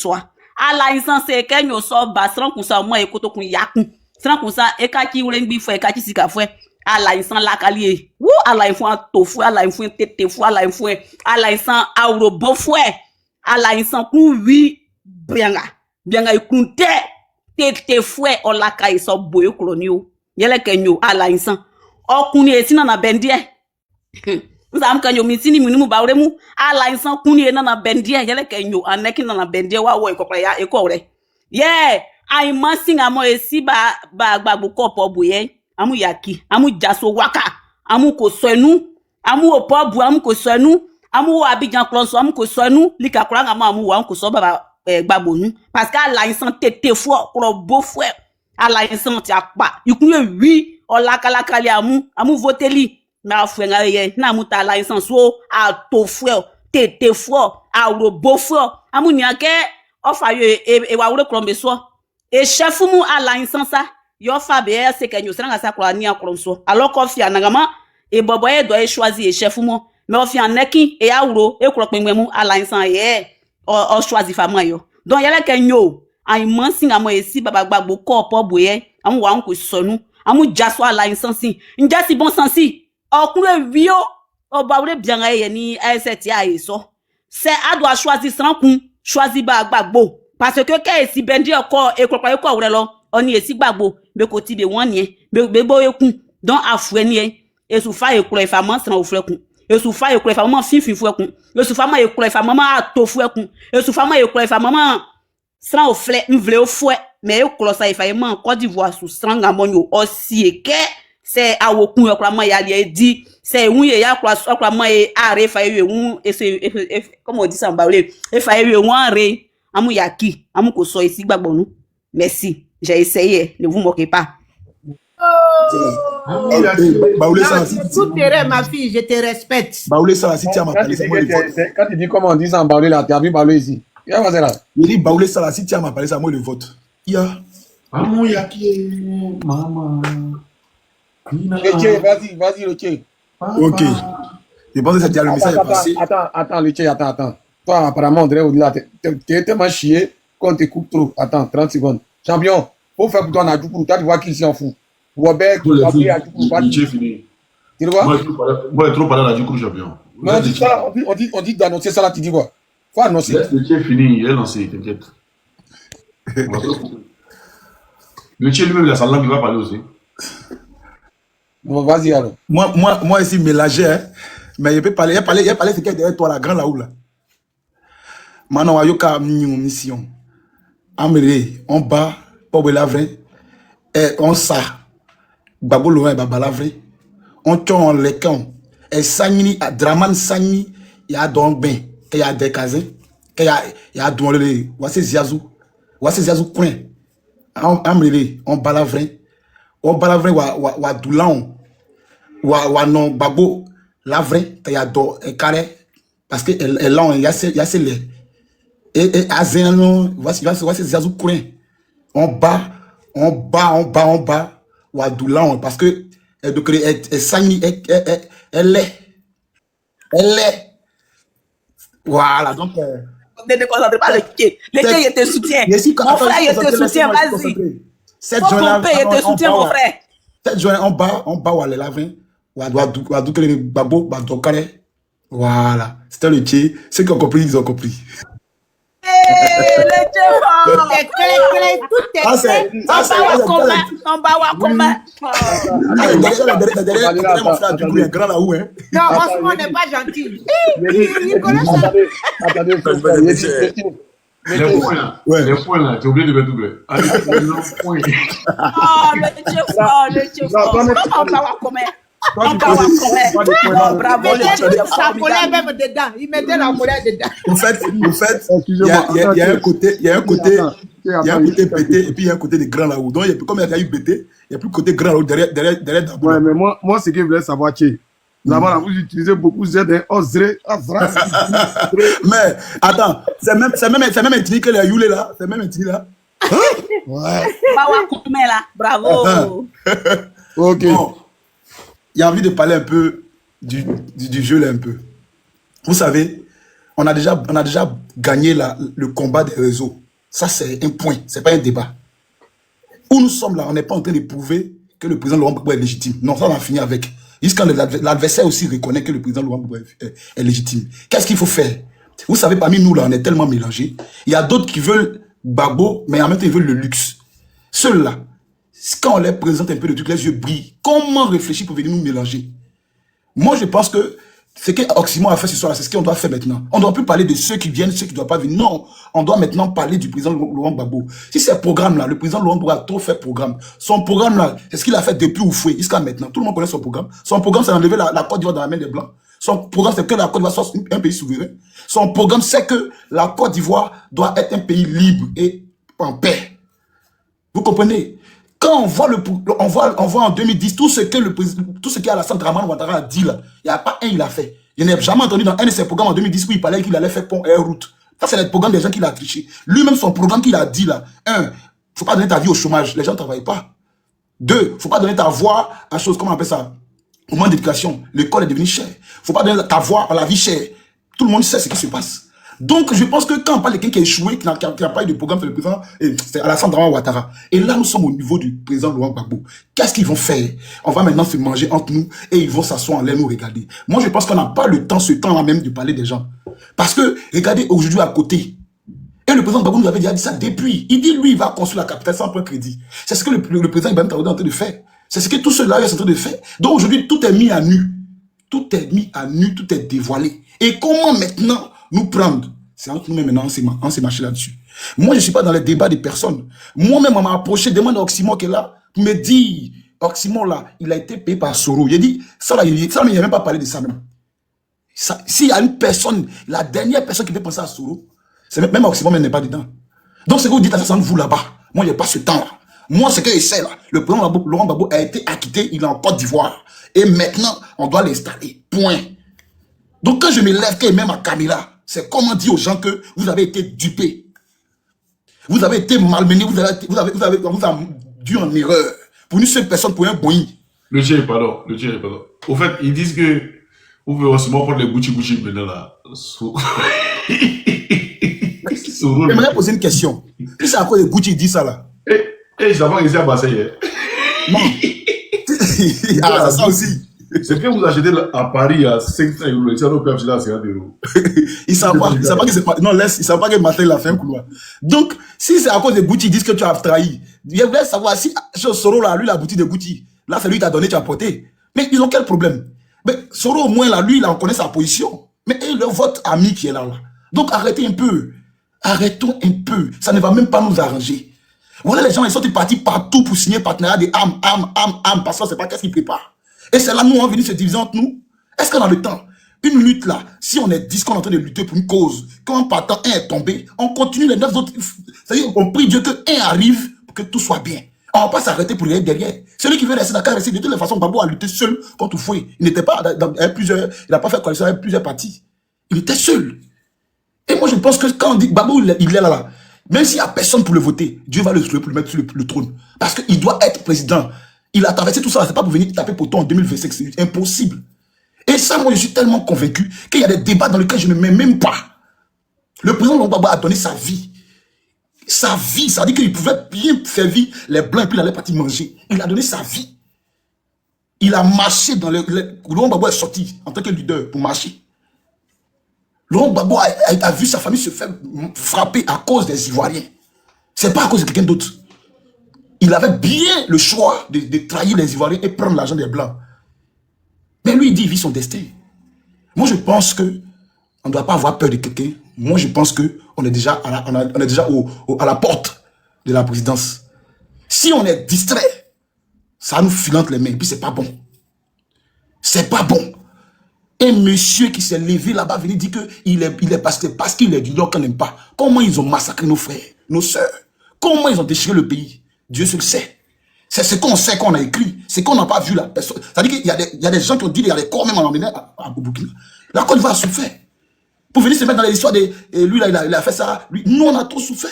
soa. Ala insan se ke nyo so ba sran kun sa mo e koto kun yakun. Sran kun sa e ka ki ure ngbi fo e ka ki sika fo. Ala insan la kali. Wo ala info tofu, ala info tete fo, ala info ala insan auro bo fo. Ala insan kun wi bianga. Bianga ikun tete fo o la kai so boyo kloni o. Yele ke nyo ala insan. Okuni etina na bendie. Nzam kanyo mitini minimu bauremu ala insan kuni na bendie yele kenyo aneki na bendie wa wo ikokra ya ekore yeah I masing amo esi ba gbagbo kopo bu ye amu yaki amu jaso waka amu ko soenu amu opobu amu ko soenu amu wo Abidjan klonso amu ko soenu lika kura ngama amu wa ko so baba gbagbo nu parce que ala insan tete fo kro bo fo ala insan ti apa ikun wi olakala kali amu voteli na fwenga ye na muta la insanso a to fwe tete fwo a robo fwo amu ni ake ofa yo e wa wure krombe so e chef mu ala insansa yo fa be se kenyo sanga sa kro ni akromso alors ko fi anagama e bobo e do e choisi e chef mu mais o fi aneki e awuro e kro penwe mu ala insan ye o choisi fama yo donc yele kenyo ai mansinga mo e si baba gbagbo ko po boye amu wa nko sonu amu jaso ala insansi njasi bon sansi okure vio obawre bianga ye ni aset ya eso c'est a doit choisir sans kun choisir ba gbagbo parce que si bendi oko e kropa ko wure lo oni esi gbagbo be ko ti be won ye be bo ekun don afure ni e su fa e kuro ifa mo san ofure kun e su fa e kuro ifa mo finfin fu ekun e su fa ma e kuro ifa mo ma to fu ekun e su fa ma e kuro ifa mo ma san ofle mvle ofue mais e kuro sa ifa e ma Côte d'Ivoire su stranga monyo osieke c'est awokun okra ma ya le di c'est un ye ya okra ma e are fa ye un comment on dit ça en baoulé e fa ye un are amu yaki amu ko so isi gbagbo nu merci j'ai essayé ne vous moquez pas Baoulé ça tout terrain ma fille je te respecte Baoulé ça si tu as ma parlé c'est moi le vote quand tu dis comment on dit ça en baoulé là tu as vu baoulé ici ya va là il dit Baoulé ça si tu as ma parlé c'est moi le vote ya amu yaki maman Vas-y, le Tché. Ok. Je pense que c'est déjà le message est passé. Attends, le Tché, attends. Toi, apparemment, on dirait au-delà. T'es tellement chié qu'on t'écoute trop. Attends, 30 secondes. Champion, faut faire pour toi, on a du coup. Tu vois qui s'en fout. Robert, tu vas prier à du coup. Le fini. Tu vois? Moi, je trop parlé à du coup, champion. On dit d'annoncer ça là, tu dis quoi? Faut annoncer. Le Tché fini, il est lancé, t'inquiète. Le Tché lui-même, il a sa langue, il va parler aussi. Bon, vas-y alors. Moi ici mélangé, hein. Mais il peut parler, il parler c'est qui est derrière toi, la grande là-haut là. Maintenant, on a yoka mission. Améré, on bat, pour la vraie, et on sa, babou loin, baba la vraie, on tourne les camps, et sangni, draman sangni, il y a donc ben, il y a des casins, il y a donc les, voici ziazou coin. Améré, on bat la vraie. On bat la vraie wa doulan wa non babo la vraie ya do carré parce que elle long ya c'est les et azeno voici zazou coin on bat wa doulan parce que elle de créer elle sani elle est voilà donc ne déconcentre pas le Tché il te soutient mon frère il te soutient vas-y cette journée il te soutient mon frère cette journée on bat wa les lavins wa do créer babo ba do carré voilà c'était le Tché ceux qui ont compris ils ont compris. Le Tché tout est clair on va voir comment non franchement on n'est pas gentil Attendez. Les points là, t'es oublié de mettre double. Allez, le point. Oh, le Tché fort. On va voir comment. Bravo, il mettait sa colère même dedans. Il mettait la colère dedans. En fait, il y a un côté pété et puis il y a un côté de grand là-haut. Donc, comme il y a eu pété, il n'y a plus le côté grand là-haut derrière d'abord. Ouais, mais moi, ce que je voulais savoir, c'est là-bas, vous utilisez beaucoup Z, mais attends, c'est même ethnique que les Youlé là. C'est même ethnique là. Ouais. Bravo. Ok. Bon, il y a envie de parler un peu du jeu là un peu. Vous savez, on a déjà gagné le combat des réseaux. Ça, c'est un point, c'est pas un débat. Où nous sommes là, on n'est pas en train de prouver que le président Laurent Gbagbo est légitime. Non, ça, on a fini avec. Jusqu'à l'adversaire aussi reconnaît que le président Laurent Gbagbo est légitime. Qu'est-ce qu'il faut faire? Vous savez, parmi nous, là, on est tellement mélangés. Il y a d'autres qui veulent Gbagbo, mais en même temps, ils veulent le luxe. Ceux-là, quand on les présente un peu de trucs, les yeux brillent. Comment réfléchir pour venir nous mélanger? Moi, je pense que ce qu'Oxymon a fait ce soir, c'est ce qu'on doit faire maintenant. On ne doit plus parler de ceux qui viennent, ceux qui ne doivent pas venir. Non, on doit maintenant parler du président Laurent Gbagbo. Si ce programme-là, le président Laurent Gbagbo a trop fait programme. Son programme-là, c'est ce qu'il a fait depuis Oufoué jusqu'à maintenant. Tout le monde connaît son programme. Son programme, c'est d'enlever la Côte d'Ivoire dans la main des Blancs. Son programme, c'est que la Côte d'Ivoire soit un pays souverain. Son programme, c'est que la Côte d'Ivoire doit être un pays libre et en paix. Vous comprenez? Quand on voit en 2010 tout ce que Alassane Dramane Ouattara a dit là, il n'y a pas un il a fait. Je n'ai jamais entendu dans un de ses programmes en 2010 où il parlait qu'il allait faire pont et route. Ça, c'est le programme des gens qu'il a triché. Lui-même, son programme qu'il a dit là, il ne faut pas donner ta vie au chômage. Les gens ne travaillent pas. 2, il ne faut pas donner ta voix à chose, comment on appelle ça? Au moins d'éducation. L'école est devenue chère. Il ne faut pas donner ta voix à la vie chère. Tout le monde sait ce qui se passe. Donc, je pense que quand on parle de quelqu'un qui a échoué, qui n'a pas eu de programme, c'est le président, c'est Alassane Dramane Ouattara. Et là, nous sommes au niveau du président Laurent Gbagbo. Qu'est-ce qu'ils vont faire? On va maintenant se manger entre nous et ils vont s'asseoir en l'air nous regarder. Moi, je pense qu'on n'a pas le temps, ce temps-là même, de parler des gens. Parce que, regardez, aujourd'hui, à côté, et le président Gbagbo nous avait déjà dit ça depuis. Il dit, lui, il va construire la capitale sans prendre crédit. C'est ce que le président Ibrahim Traoré est en train de faire. C'est ce que tout cela est en train de faire. Donc, aujourd'hui, tout est mis à nu. Tout est mis à nu, tout est dévoilé. Et comment maintenant nous prendre? C'est entre nous-mêmes maintenant, on s'est marché là-dessus. Moi, je ne suis pas dans les débats des personnes. Moi-même, on m'a approché, demande à Oxymon qui est là, pour me dire, Oxymon là, il a été payé par Soro. Il a dit, ça là, il n'a même pas parlé de ça même. S'il y a une personne, la dernière personne qui peut penser à Soro, c'est même Oxymon même n'est pas dedans. Donc, ce que vous dites, ça c'est vous là-bas. Moi, il n'y a pas ce temps-là. Moi, ce que je sais là, le président Laurent Gbagbo a été acquitté, il est en Côte d'Ivoire. Et maintenant, on doit l'installer. Point. Donc, quand je me lève, et même à Camilla, c'est comment dire aux gens que vous avez été dupés. Vous avez été malmenés, vous avez dû en erreur. Pour une seule personne, pour un boing. Le tien, pardon. Au fait, ils disent que vous pouvez aussi prendre les Gucci maintenant là. J'aimerais poser une question. Puis c'est à quoi les Gucci dit ça là? Je savais pas qu'ils étaient à Marseille. Non. Ah, c'est ça aussi. C'est que vous achetez à Paris à 500 €, ça ne peut pas acheter à 50 €. Ils savent pas que c'est non, laisse, ils savent pas que Martin l'a fait un couloir. Donc, si c'est à cause de Gucci, ils disent que tu as trahi. Je voulais savoir si Soro là, lui, la boutique de Gucci, là, c'est lui qui t'a donné, tu as porté. Mais ils ont quel problème? Mais Soro, au moins, là, lui, il en connaît sa position. Mais votre ami qui est là. Donc, arrêtez un peu. Arrêtons un peu. Ça ne va même pas nous arranger. Voilà, les gens, ils sont partis partout pour signer partenariat des âmes, parce qu'on ne sait pas qu'est-ce qu'ils préparent. Et c'est là, nous, on va venir se diviser entre nous. Est-ce qu'on a le temps? Une lutte là, si on est 10 qu'on est en train de lutter pour une cause, quand en partant, un est tombé, on continue les 9 autres. C'est-à-dire, on prie Dieu que un arrive pour que tout soit bien. On ne va pas s'arrêter pour aller derrière. Celui qui veut rester dans le rester. De toute façon, Gbagbo a lutté seul contre Oufoué. Il n'était pas avec plusieurs, il n'a pas fait coalition avec plusieurs partis. Il était seul. Et moi, je pense que quand on dit Gbagbo, il est là, même s'il n'y a personne pour le voter, Dieu va le mettre sur le trône. Parce qu'il doit être président. Il a traversé tout ça, c'est pas pour venir taper poteau en 2025, c'est impossible. Et ça, moi, je suis tellement convaincu qu'il y a des débats dans lesquels je ne mets même pas. Le président Laurent Gbagbo a donné sa vie. Sa vie, ça veut dire qu'il pouvait bien servir les Blancs et puis il allait partir manger. Il a donné sa vie. Il a marché dans Laurent Gbagbo est sorti en tant que leader pour marcher. Laurent Gbagbo a vu sa famille se faire frapper à cause des Ivoiriens. C'est pas à cause de quelqu'un d'autre. Il avait bien le choix de trahir les Ivoiriens et prendre l'argent des Blancs. Mais lui, il dit, il vit son destin. Moi, je pense qu'on ne doit pas avoir peur de quelqu'un. Moi, je pense qu'on est déjà, on est déjà à la porte de la présidence. Si on est distrait, ça nous filante les mains. Et puis, c'est pas bon. C'est pas bon. Un monsieur qui s'est levé là-bas, venu dire qu'il est parce qu'il est du Nord qu'on n'aime pas. Comment ils ont massacré nos frères, nos sœurs? Comment ils ont déchiré le pays? Dieu se le sait. C'est ce qu'on sait qu'on a écrit. C'est qu'on n'a pas vu la personne. C'est-à-dire qu'il y a des gens qui ont dit qu'il y a des corps même emmenés à Burkina. La Côte d'Ivoire a souffert. Pour venir se mettre dans l'histoire de lui, là, il a fait ça. Lui, nous, on a trop souffert.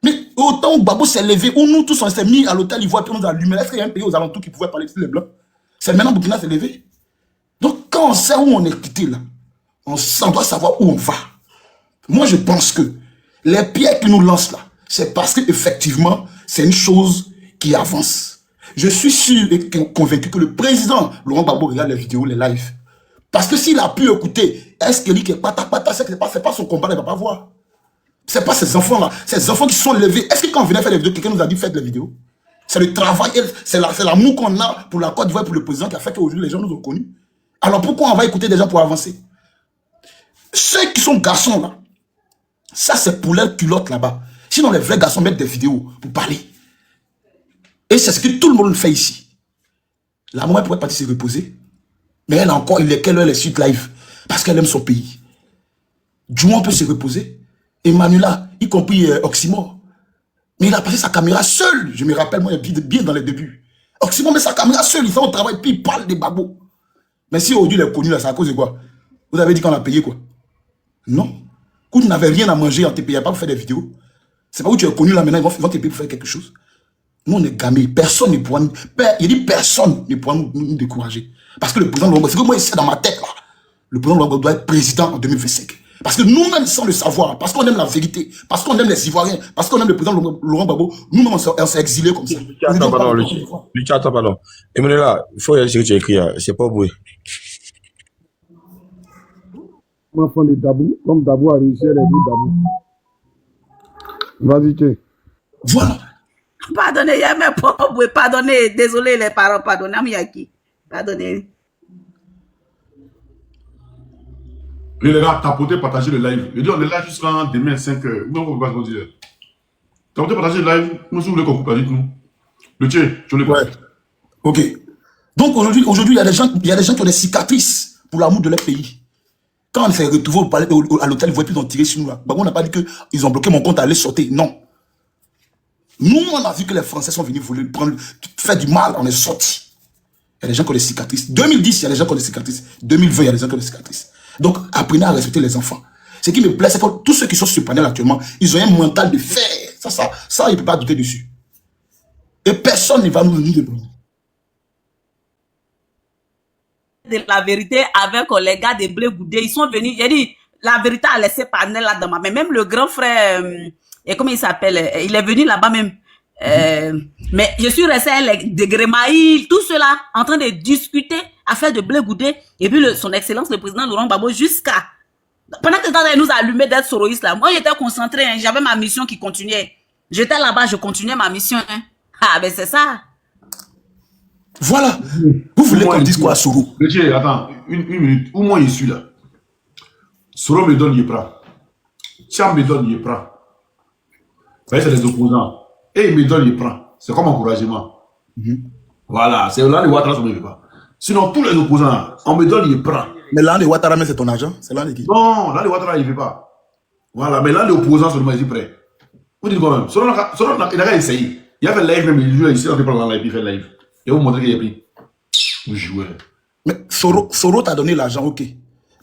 Mais autant où Gbagbo s'est levé, où nous tous on s'est mis à l'hôtel Ivoire, puis on nous a allumé. Est-ce qu'il y a un pays aux alentours qui pouvait parler de les Blancs? C'est maintenant Burkina s'est levé. Donc, quand on sait où on est quitté là, on doit savoir où on va. Moi, je pense que les pierres qu'ils nous lancent là, c'est parce qu'effectivement, c'est une chose qui avance. Je suis sûr et convaincu que le président Laurent Gbagbo regarde les vidéos, les lives. Parce que s'il a pu écouter, est-ce qu'il dit que pata, c'est pas son combat, il ne va pas voir. C'est pas ces enfants-là, ces enfants qui sont levés. Est-ce que quand on venait faire les vidéos, quelqu'un nous a dit faites les vidéos? C'est le travail, c'est l'amour qu'on a pour la Côte d'Ivoire, pour le président qui a fait qu'aujourd'hui les gens nous ont connus. Alors pourquoi on va écouter des gens pour avancer? Ceux qui sont garçons là, ça c'est pour leur culotte là-bas. Sinon les vrais garçons mettent des vidéos pour parler. Et c'est ce que tout le monde fait ici. La maman pourrait partir se reposer. Mais elle a encore, il est quelle heure les suites live? Parce qu'elle aime son pays. Juan peut se reposer. Emmanuela, y compris Oxymore. Mais il a passé sa caméra seul. Je me rappelle, moi, bien dans les débuts. Oxymore met sa caméra seul. Il fait au travail, puis il parle des babos. Mais si aujourd'hui il est connu là, c'est à cause de quoi? Vous avez dit qu'on a payé quoi? Non. Quand tu n'avais rien à manger, on ne te payait pas pour faire des vidéos. C'est pas où tu es connu là maintenant, ils vont te payer pour faire quelque chose. Nous, on est gamés. Personne ne pourra nous... Il dit personne ne pourra nous décourager. Parce que le président Luango, c'est que moi, c'est dans ma tête, là. Le président Luango doit être président en 2025. Parce que nous-mêmes, sans le savoir, parce qu'on aime la vérité, parce qu'on aime les Ivoiriens, parce qu'on aime le président Laurent Gbagbo, nous-mêmes, on s'est exilés comme ça. Attends, pardon. Emmanuel, il faut aller sur ce que tu as écrit, c'est pas beau. Enfant de Dabou, comme Dabou a réussi à les dire Dabou. Vas-y, Tché. Voilà. Pardonnez, il y a mes pauvres, pardonnez, désolé les parents, pardonnez, Amiyaki. Pardonnez. Et les gars, tapotez, partagez le live. Je dis, on est là jusqu'à demain 5h. Vous ne pouvez pas dire. Tapotez, partagez le live. Nous, si vous voulez qu'on coupe, dites-nous. Le Tché, tu le vois. Ok. Donc aujourd'hui, il y a des gens qui ont des cicatrices pour l'amour de leur pays. Quand on s'est retrouvé à l'hôtel, ils ne voient plus d'en tirer sur nous là. On n'a pas dit qu'ils ont bloqué mon compte à aller sauter. Non. Nous, on a vu que les Français sont venus vouloir faire du mal, on est sortis. Il y a des gens qui ont des cicatrices. 2010, il y a des gens qui ont des cicatrices. 2020, il y a des gens qui ont des cicatrices. Donc, apprenez à respecter les enfants. Ce qui me plaît, c'est que tous ceux qui sont sur le panel actuellement, ils ont un mental de fer. Ça, il ne peut pas douter dessus. Et personne ne va nous dire de la vérité avec les gars de Blé Goudé. Ils sont venus, j'ai dit, la vérité a laissé panel là-dedans. Mais même le grand frère, et comment il s'appelle, il est venu là-bas même. Mais je suis resté avec de Grémaïl, tout cela, en train de discuter, affaire de Blé Goudé, et puis son excellence, le président Laurent Gbagbo, jusqu'à... Pendant que le temps d'aller nous allumer d'être soroïstes là, moi j'étais concentré, hein, j'avais ma mission qui continuait. J'étais là-bas, je continuais ma mission. Hein. Ah ben c'est ça. Voilà. Vous voulez qu'on dise quoi à Soro? Monsieur, attends, une minute. Où moi je suis là? Soro me donne, il prend. Tiam me donne, il prend. Vous voyez, c'est les opposants. Et il me donne, il prend. C'est comme encouragement. Voilà, c'est là les Ouattara, ça ne me fait pas. Sinon, tous les opposants, on me donne, il prend. Mais là, les Ouattara, c'est ton argent? C'est là les qui? Non, là les Ouattara, il ne fait pas. Voilà, mais là les opposants seulement, ils y prêt. Vous dites quand même, Soro, il n'a qu'à essayer. Il a fait live même, il joue ici, on fait pas dans live, il fait live. Et vous montrez qu'il a pris. Vous jouez. Mais Soro t'a donné l'argent, ok.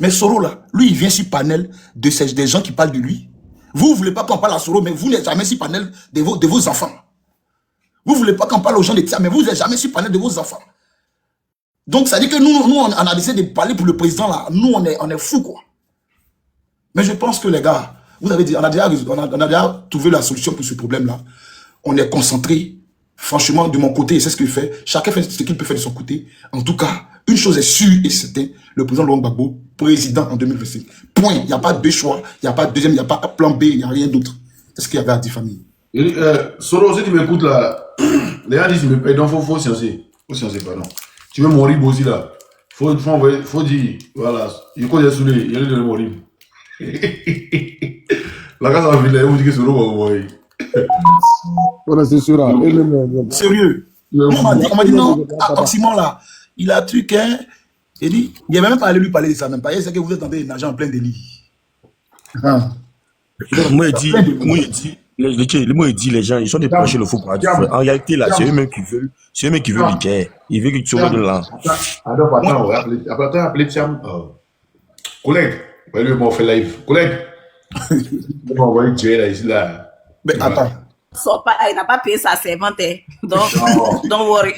Mais Soro là, lui il vient sur panel des gens qui parlent de lui. Vous ne voulez pas qu'on parle à Soro, mais vous n'êtes jamais sur panel de vos enfants. Vous ne voulez pas qu'on parle aux gens de Tia, mais vous n'êtes jamais sur panel de vos enfants. Donc ça dit que nous on a décidé de parler pour le président là. Nous on est fous quoi. Mais je pense que les gars, vous avez dit, on a déjà trouvé la solution pour ce problème là. On est concentré. Franchement, de mon côté, c'est ce qu'il fait. Chacun fait ce qu'il peut faire de son côté. En tout cas, une chose est sûre et certaine, le président Laurent Gbagbo, président en 2025. Point. Il n'y a pas de choix, il n'y a pas de deuxième, il n'y a pas de plan B, il n'y a rien d'autre. C'est ce qu'il y avait à dire, famille. Soro, si tu m'écoutes là, les gens disent qu'ils me payent, donc il faut sciencer. Faut sciencer, pardon. Tu veux mourir aussi là. Faut dire, voilà, il connaît sous les, il y a de mourir. La case en ville, vous dites que Soro va mourir. Voilà, c'est sûr. Sérieux. On m'a dit non, Oxymore là, il a un truc, hein. Il dit, il n'y avait même pas allé lui parler de ça, même pas. C'est que vous êtes en train de nager en plein délit. Moi, il dit, les gens, ils sont débranchés le faux paradis. En réalité, là, c'est eux-mêmes qui veulent liquer. Ils veulent que tu sois de là. Après, appelez Tiam. Collègue, lui, on fait live. Collègue, on va envoyer Dieu là, ici là. Mais attends. Il n'a pas payé sa servante. Donc, don't worry.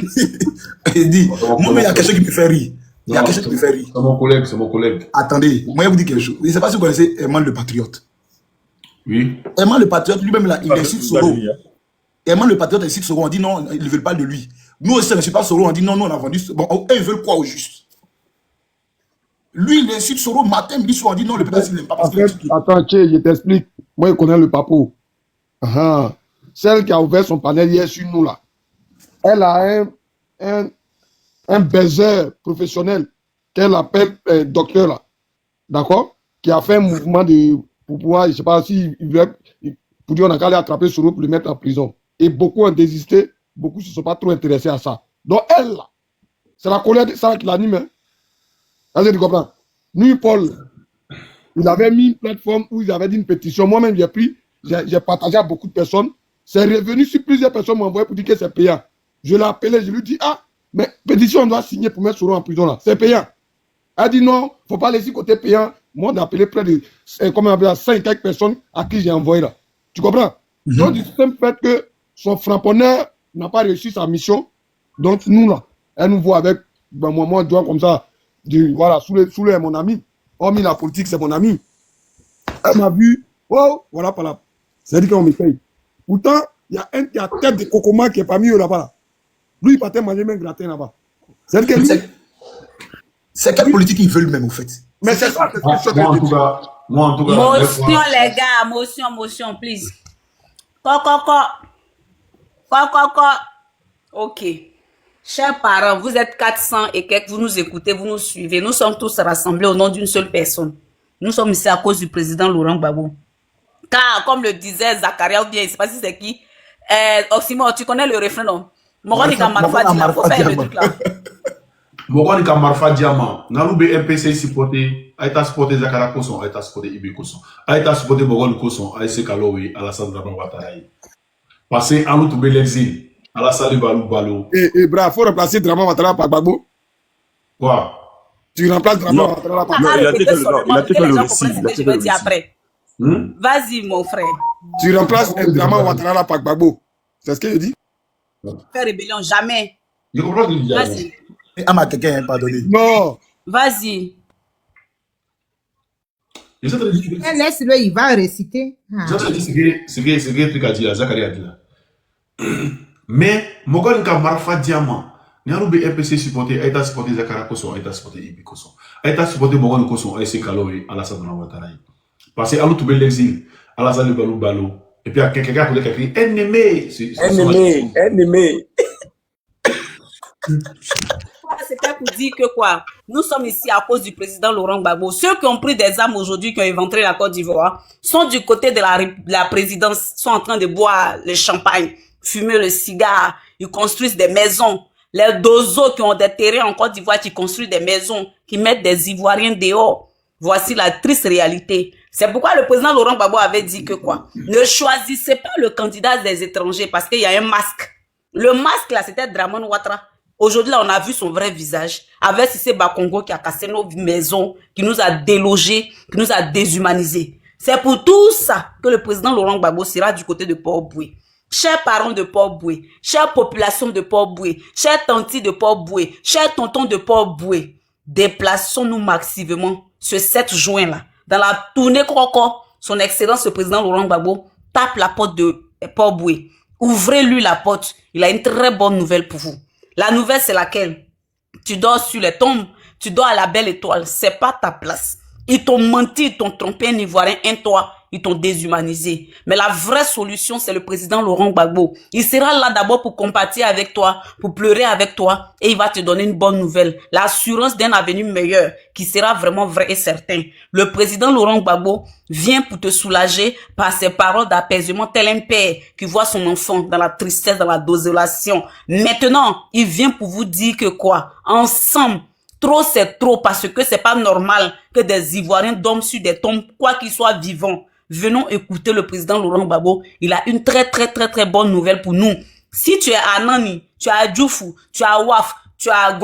Il dit, moi, il y a quelque chose qui me fait rire. Il y a Non, quelque chose qui me fait rire. c'est mon collègue, c'est mon collègue. Attendez, moi, je vous dis quelque chose. Je ne sais pas si vous connaissez Herman le Patriote. Oui. Herman le Patriote, lui-même, là, il incite Soro. États-Unis, hein. Herman le Patriote incite Soro. On dit non, ils ne veulent pas de lui. Nous aussi, on ne suit pas Soro. On dit non, nous, on a vendu. Bon, eux, ils veulent quoi au juste? Lui, il incite Soro matin, midi, soir. On dit non, le président, il n'aime pas parce En qu'il fait, attends, Tché, je t'explique. Moi, je connais le papo. Ah, celle qui a ouvert son panel hier sur nous, là. Elle a un baiser professionnel qu'elle appelle docteur, là. D'accord? Qui a fait un mouvement pour pouvoir, je ne sais pas si il veut, pour dire on a qu'à aller attraper Soro pour le mettre en prison. Et beaucoup ont désisté, beaucoup ne se sont pas trop intéressés à ça. Donc elle, là, c'est la colère de ça qui l'anime. Hein. Là, tu comprends? Nous, Paul, il avait mis une plateforme où il avait dit une pétition. Moi-même, j'ai pris, j'ai partagé à beaucoup de personnes. C'est revenu sur plusieurs personnes m'ont envoyé pour dire que c'est payant. Je l'ai appelé, je lui ai dit, ah, mais pétition, on doit signer pour mettre Soro en prison là. C'est payant. Elle dit non, il ne faut pas laisser côté payant. Moi, on a appelé près de, comment on appelle, 5 quelques personnes à qui j'ai envoyé là. Tu comprends? Donc, du simple fait que son frapponneur n'a pas réussi sa mission, donc nous là, elle nous voit avec, ben, moi, je dois comme ça, voilà, sous les mon ami. Hormis la politique, c'est mon ami. Elle m'a vu, oh, voilà, par là. C'est-à-dire qu'on me paye. Pourtant, il y a un qui a tête de cocoma qui est parmi eux là-bas. Là. Lui, il partait manger même gratin là-bas. C'est-à-dire que lui, c'est quelle politique ils veulent même, au fait? mais c'est ça, c'est Moi, ce que en je tout dis. cas, Motion, les gars, motion, please. Coco. Ok. Chers parents, vous êtes 400 et quelques, vous nous écoutez, vous nous suivez. Nous sommes tous rassemblés au nom d'une seule personne. Nous sommes ici à cause du président Laurent Gbagbo. Car, comme le disait Zakaria, ou bien, je ne sais pas si c'est qui, Oxymore, tu connais le refrain, non? Moranika Marfa dit là, faut faire le truc là. Mogoni ka Marfa Diamant, Naloube MPC supporté, Aïta supporté Zakara Koson, Aïta supporté Ibe Koson, Aïta supporté Mogoni Koson, Aïsé Kalowe, Alassane Draman Ouattaraï. Passé à l'autre l'exil, Alassane Balou Balo. Et bravo, il faut remplacer Draman Ouattara par Gbagbo. Quoi? Tu remplaces Draman Non. Ouattara par Non, Gbagbo. il a été fait le récit. Il a été fait le récit. Après. Vas-y, mon frère. Tu remplaces Draman Ouattara par Gbagbo. C'est ce que je dis. Faire rébellion, jamais. Je comprends ce que tu dis. Vas-y. Ah, ma quelqu'un, pardonnez. Non. Vas-y. Je sais te dire Laisse-le, il va réciter. Ah. ce que truc a dit là, Zachary a dit là. Mais, Mogoni ka Marfa Diamant, Naloube MPC supporté, Aïta supporté Zakara Koson, Aïta supporté Ibe Koson, Aïta supporté Mogoni Koson, Aïsé Kalowe, Alassane Draman Ouattaraï. Passé à l'autre l'exil, Alassane Balou Balo. Et puis, quelqu'un a écrit ennemi. Ennemi. C'était pour dire que quoi, nous sommes ici à cause du président Laurent Gbagbo. Ceux qui ont pris des armes aujourd'hui, qui ont éventré la Côte d'Ivoire, sont du côté de la présidence, sont en train de boire le champagne, fumer le cigare, ils construisent des maisons. Les dozos qui ont des terrains en Côte d'Ivoire, qui construisent des maisons, qui mettent des Ivoiriens dehors. Voici la triste réalité. C'est pourquoi le président Laurent Gbagbo avait dit que quoi, ne choisissez pas le candidat des étrangers parce qu'il y a un masque. Le masque là, c'était Draman Ouattara. Aujourd'hui, là, on a vu son vrai visage. Avec Cissé Bakongo qui a cassé nos maisons, qui nous a délogés, qui nous a déshumanisés. C'est pour tout ça que le président Laurent Gbagbo sera du côté de Port-Boué. Chers parents de Port-Boué, chère population de Port-Boué, chers tantis de Port-Boué, chers tontons de Port-Boué, déplaçons-nous massivement ce 7 juin là. Dans la tournée Croco, son excellence le président Laurent Gbagbo tape la porte de Port-Boué. Ouvrez-lui la porte. Il a une très bonne nouvelle pour vous. La nouvelle, c'est laquelle? Tu dors sur les tombes, tu dors à la belle étoile, c'est pas ta place. Ils t'ont menti, ils t'ont trompé, un Ivoirien, un toi, ils t'ont déshumanisé. Mais la vraie solution, c'est le président Laurent Gbagbo. Il sera là d'abord pour compatir avec toi, pour pleurer avec toi, et il va te donner une bonne nouvelle. L'assurance d'un avenir meilleur, qui sera vraiment vrai et certain. Le président Laurent Gbagbo vient pour te soulager par ses paroles d'apaisement tel un père qui voit son enfant dans la tristesse, dans la désolation. Maintenant, il vient pour vous dire que quoi? Ensemble, trop c'est trop parce que c'est pas normal que des Ivoiriens dorment sur des tombes, quoi qu'ils soient vivants. Venons écouter le président Laurent Gbagbo. Il a une très bonne nouvelle pour nous. Si tu es à Nani, tu es à Djoufou, tu es à Waf, tu es à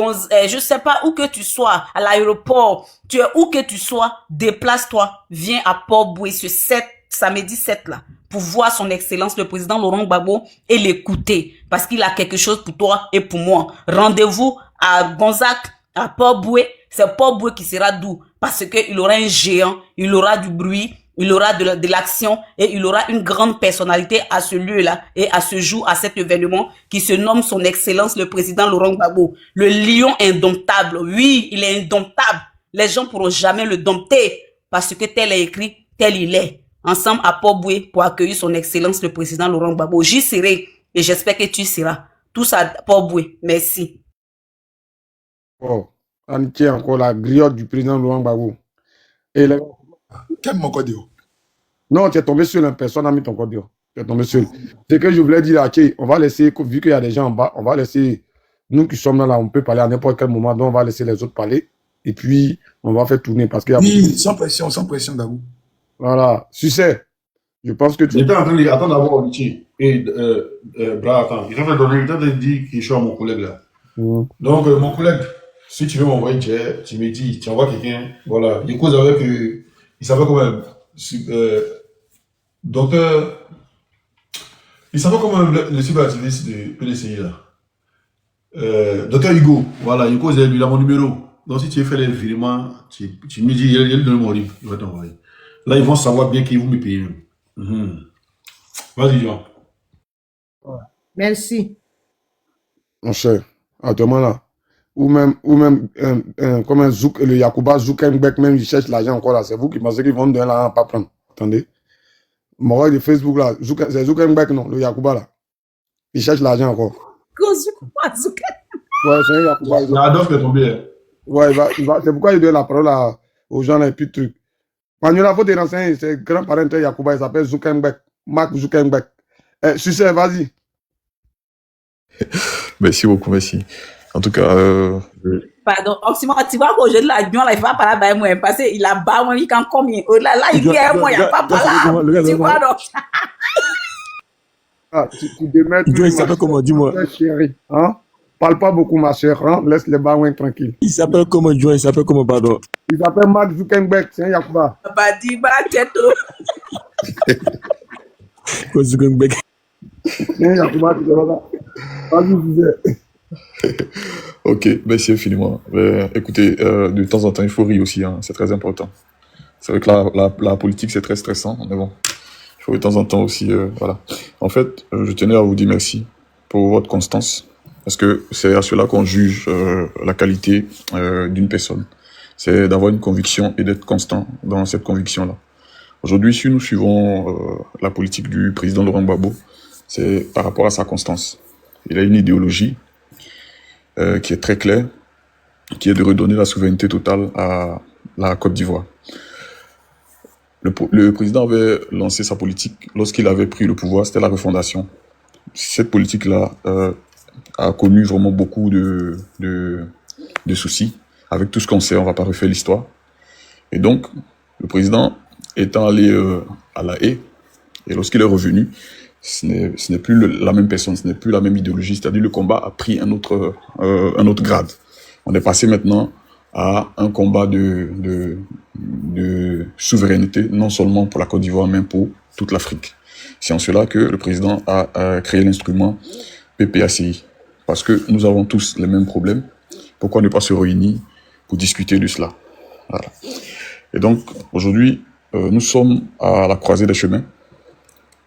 je sais pas où que tu sois, à l'aéroport, tu es où que tu sois, déplace-toi, viens à Port-Boué ce samedi 7 là, pour voir son excellence le président Laurent Gbagbo et l'écouter, parce qu'il a quelque chose pour toi et pour moi. Rendez-vous à Gonzac, à Port-Boué, c'est Paul Boué qui sera doux parce qu'il aura un géant, il aura du bruit, il aura de l'action et il aura une grande personnalité à ce lieu-là et à ce jour, à cet événement qui se nomme son Excellence le président Laurent Gbagbo. Le lion indomptable, oui, il est indomptable. Les gens ne pourront jamais le dompter parce que tel est écrit, tel il est. Ensemble à Port-Boué pour accueillir son Excellence le président Laurent Gbagbo. J'y serai et j'espère que tu y seras. Tous à Port-Boué. Merci. Oh, on tient encore la griotte du président Laurent Gbagbo. Et les... Quel mon code? Non, tu es tombé seul, hein. Personne n'a mis ton code. Tu es tombé seul. C'est que je voulais dire, ok, on va laisser, vu qu'il y a des gens en bas, on va laisser, nous qui sommes là, on peut parler à n'importe quel moment, donc on va laisser les autres parler. Et puis, on va faire tourner parce qu'il y a... Oui, sans pression, Dabou. Voilà. Succès. Je pense que tu... J'étais en train d'attendre d'avoir Richie. Et, Bra, attends. Il t'a dit que je suis à mon collègue là. Donc, mon collègue, si tu veux m'envoyer, tu me dis, tu envoies quelqu'un, voilà. Il cause avec, il s'appelle comment, docteur, il s'appelle comment le cyberactiviste de PDCI là. Docteur Hugo, voilà, il cause, il a mon numéro. Donc, si tu veux faire les virements, tu me dis, il lui donne mon livre, il va t'envoyer. Là, ils vont savoir bien qu'ils vont me payer. Vas-y, Jean. Merci. Mon cher, à ce moment-là, ou même comme un Zouk, le Yacouba Zoukenbeck, même il cherche l'argent encore là, c'est vous qui pensez qu'ils vont donner l'argent à pas prendre. Attendez. Mon rôle de Facebook là, c'est Zoukenbeck, non, le Yacouba là. Il cherche l'argent encore. Ouais, c'est un Yacouba. Il y a Adolphe qui est tombé. Ouais, c'est pourquoi il donne la parole aux gens là et puis truc. Manuela, faut te renseigner, c'est grand-parent de Yacouba, il s'appelle Zoukenbeck, Mark Zoukenbeck. Succès, vas-y. Merci beaucoup, merci. En tout cas, Pardon, Oxymore, tu vois qu'aujourd'hui, la gueule, là, il va parler à moi, parce qu'il a bas, moi, il can combien? Là, il dit à moi, il n'y a pas parlé. Tu vois, donc. Ah, tu démets. il s'appelle comment, dis-moi? Chérie, hein? Parle pas beaucoup, ma chère, hein? Laisse les baouins tranquilles. Il s'appelle comment, Joe? Il s'appelle comment, pardon? Il s'appelle Mark Zuckerberg, c'est un Yacouba. Bah, dis, bah, tête. Quoi, Zuckerberg? C'est un Yacouba, tu vois là. Vas-y, disais. Ok, merci infiniment. Écoutez, de temps en temps, il faut rire aussi, hein, c'est très important. C'est vrai que la politique, c'est très stressant, mais bon, il faut de temps en temps aussi, voilà. En fait, je tenais à vous dire merci pour votre constance, parce que c'est à cela qu'on juge la qualité d'une personne. C'est d'avoir une conviction et d'être constant dans cette conviction-là. Aujourd'hui, si nous suivons la politique du président Laurent Gbagbo, c'est par rapport à sa constance. Il a une idéologie qui est très claire, qui est de redonner la souveraineté totale à la Côte d'Ivoire. Le président avait lancé sa politique lorsqu'il avait pris le pouvoir, c'était la refondation. Cette politique-là a connu vraiment beaucoup de soucis. Avec tout ce qu'on sait, on ne va pas refaire l'histoire. Et donc, le président étant allé à La Haye, et lorsqu'il est revenu, ce n'est plus la même personne, ce n'est plus la même idéologie, c'est-à-dire le combat a pris un autre grade. On est passé maintenant à un combat de souveraineté, non seulement pour la Côte d'Ivoire, mais pour toute l'Afrique. C'est en cela que le président a créé l'instrument PPACI, parce que nous avons tous les mêmes problèmes. Pourquoi ne pas se réunir pour discuter de cela? Voilà. Et donc, aujourd'hui, nous sommes à la croisée des chemins.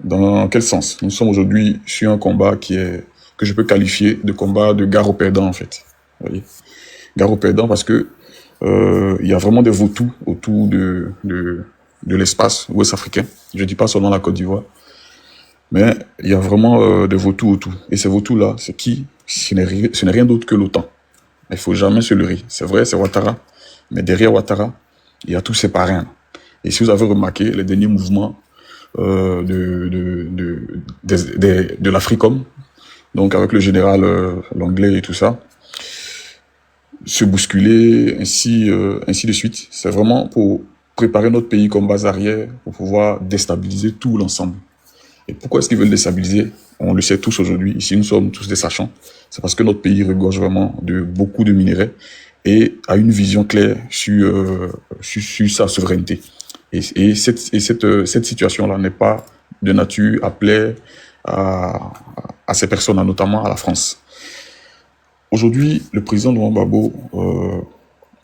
Dans quel sens? Nous sommes aujourd'hui sur un combat que je peux qualifier de combat de gare au perdant, en fait. Vous voyez, gare au perdant parce que il y a vraiment des vautours autour de l'espace ouest africain. Je dis pas seulement la Côte d'Ivoire, mais il y a vraiment des vautours autour. Et ces vautours-là, c'est qui? Ce n'est rien d'autre que l'OTAN. Il faut jamais se leurrer. C'est vrai, c'est Ouattara, mais derrière Ouattara, il y a tous ses parrains. Et si vous avez remarqué les derniers mouvements de l'Africom, donc avec le général Langlais et tout ça, se bousculer, ainsi de suite. C'est vraiment pour préparer notre pays comme base arrière, pour pouvoir déstabiliser tout l'ensemble. Et pourquoi est-ce qu'ils veulent déstabiliser? On le sait tous aujourd'hui, ici nous sommes tous des sachants. C'est parce que notre pays regorge vraiment de beaucoup de minerais et a une vision claire sur sa souveraineté. Et cette situation-là n'est pas de nature à plaire à ces personnes, notamment à la France. Aujourd'hui, le président Laurent Gbagbo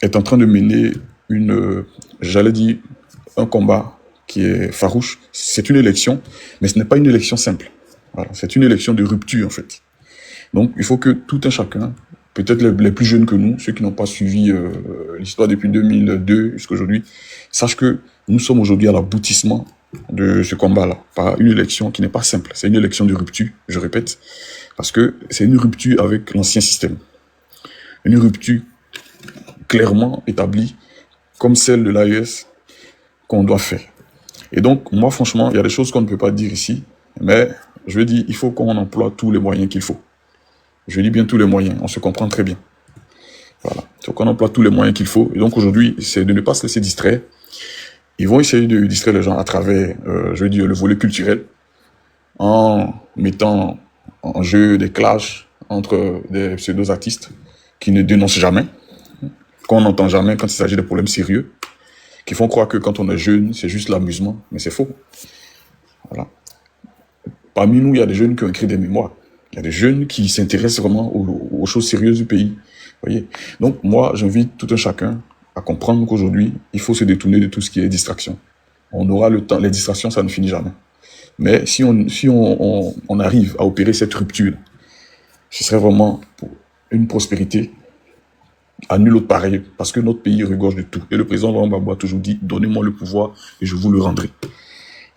est en train de mener j'allais dire, un combat qui est farouche. C'est une élection, mais ce n'est pas une élection simple. Voilà, c'est une élection de rupture, en fait. Donc, il faut que tout un chacun, peut-être les plus jeunes que nous, ceux qui n'ont pas suivi l'histoire depuis 2002 jusqu'à aujourd'hui, sachent que nous sommes aujourd'hui à l'aboutissement de ce combat-là, par une élection qui n'est pas simple. C'est une élection de rupture, je répète, parce que c'est une rupture avec l'ancien système. Une rupture clairement établie, comme celle de l'AES, qu'on doit faire. Et donc, moi, franchement, il y a des choses qu'on ne peut pas dire ici, mais je veux dire, il faut qu'on emploie tous les moyens qu'il faut. Je dis bien tous les moyens, on se comprend très bien. Voilà, donc on emploie tous les moyens qu'il faut. Et donc aujourd'hui, c'est de ne pas se laisser distraire. Ils vont essayer de distraire les gens à travers, je veux dire, le volet culturel, en mettant en jeu des clashs entre des pseudo-artistes qui ne dénoncent jamais, qu'on n'entend jamais quand il s'agit de problèmes sérieux, qui font croire que quand on est jeune, c'est juste l'amusement, mais c'est faux. Voilà. Parmi nous, il y a des jeunes qui ont écrit des mémoires. Il y a des jeunes qui s'intéressent vraiment aux choses sérieuses du pays. Voyez. Donc, moi, j'invite tout un chacun à comprendre qu'aujourd'hui, il faut se détourner de tout ce qui est distraction. On aura le temps. Les distractions, ça ne finit jamais. Mais si on arrive à opérer cette rupture, ce serait vraiment pour une prospérité à nul autre pareil, parce que notre pays regorge de tout. Et le président Laurent Gbagbo a toujours dit, donnez-moi le pouvoir et je vous le rendrai.